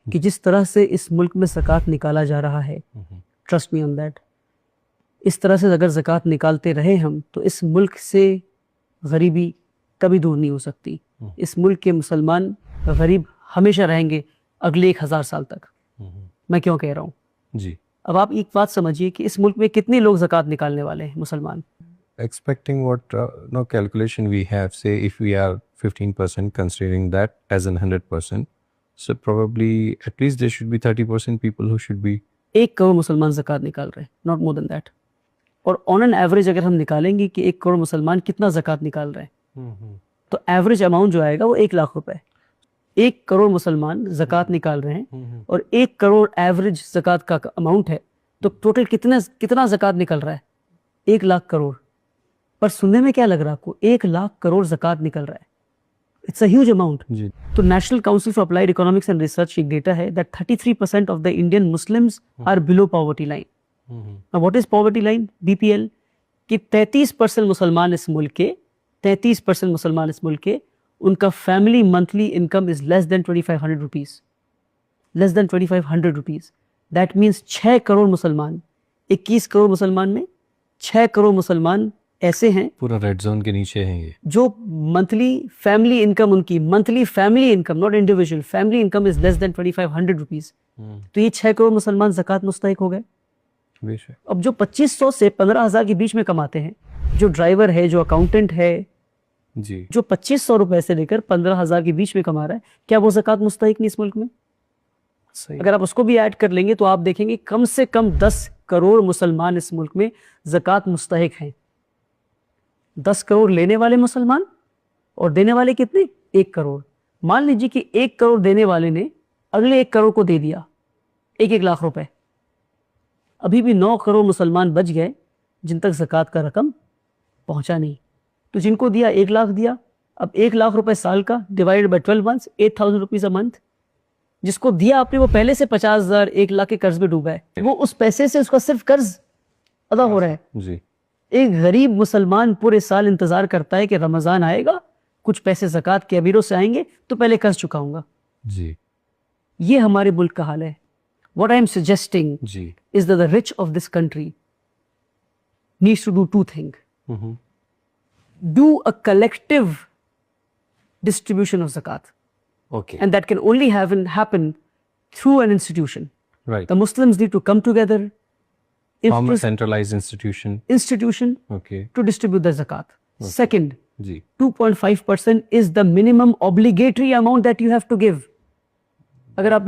कि जिस तरह से इस मुल्क में ज़कात निकाला जा रहा है, ट्रस्ट मी ऑन दैट, इस तरह से अगर ज़कात निकालते रहे हम तो इस मुल्क से गरीबी कभी दूर नहीं हो सकती। इस मुल्क के मुसलमान गरीब हमेशा रहेंगे अगले 1000 साल तक। मैं क्यों कह रहा हूँ जी। अब आप एक बात समझिए कि इस मुल्क में कितने लोग ज़कात निकालने वाले हैं मुसलमान। Expecting what no calculation we have, say if we are 15% considering that as an 100%, so probably at least there should be 30% people who should be 1 crore मुसलमान ज़कात निकाल रहे हैं, नॉट मोर देन दैट। और ऑन एन एवरेज अगर हम निकालेंगे कि 1 करोड़ मुसलमान कितना ज़कात निकाल रहे हैं तो एवरेज अमाउंट जो आएगा वो 1 लाख रुपए। 1 करोड़ मुसलमान ज़कात निकाल रहे हैं और 1 करोड़ एवरेज ज़कात का अमाउंट है, तो टोटल कितना ज़कात निकल रहा है? 1 लाख करोड़। पर सुनने में क्या लग रहा है आपको? 1 लाख करोड़ ज़कात निकल रहा है। It's a huge amount. तो national council for applied economics and research एक डेटा है that 33% of the Indian Muslims are below poverty line. What is poverty line? BPL. कि 33% मुसलमान इस मुल्क के 33% मुसलमान इस मुल्क के उनका family monthly income is less than 2500 rupees. Less than 2500 rupees. That means 6 crore मुसलमान, 21 करोड़ मुसलमान में 6 करोड़ मुसलमान ऐसे हैं पूरा रेड जोन के नीचे हैं ये, जो मंथली फैमिली इनकम, उनकी monthly family income not individual family income is less than 2500 rupees. तो ये 6 करोड़ मुसलमान ज़कात मुस्तहिक हो गए। बेशक। अब जो 2500 से 15,000 के बीच में कमाते हैं, जो ड्राइवर है, जो अकाउंटेंट है जी, जो 2500 रुपए से लेकर 15,000 के बीच में कमा रहा है, क्या वो ज़कात मुस्तहिक नहीं इस मुल्क में? सही। अगर आप उसको भी ऐड कर लेंगे तो आप देखेंगे कम से कम 10 करोड़ मुसलमान इस मुल्क में ज़कात मुस्तहिक हैं। 10 करोड़ लेने वाले मुसलमान और देने वाले कितने? 1 करोड़। मान लीजिए कि 1 करोड़ देने वाले ने अगले 1 करोड़ को दे दिया 1-1 लाख रुपए। अभी भी 9 करोड़ मुसलमान बच गए जिन तक ज़कात का रकम पहुंचा नहीं। तो जिनको दिया 1 लाख दिया, अब 1 लाख रुपए साल का divided by 12 months 8000 rupees a month. जिसको दिया आपने वो पहले से 50,000 1 लाख के कर्ज में डूबा है, वो उस पैसे से उसका सिर्फ कर्ज अदा हो रहा है। जी। एक गरीब मुसलमान पूरे साल इंतजार करता है कि रमजान आएगा, कुछ पैसे ज़कात के अमीरों से आएंगे तो पहले कर्ज चुकाऊंगा। जी। ये हमारे मुल्क का हाल है। What I am suggesting ji. is that the rich of this country needs to do 2 things. Do a collective distribution of zakat, Okay. and that can only happen through an institution. Right. The Muslims need to come together, From a centralized institution. institution Okay. to distribute the zakat. Second, ji. 2.5% is the minimum obligatory amount that you have to give. अगर आप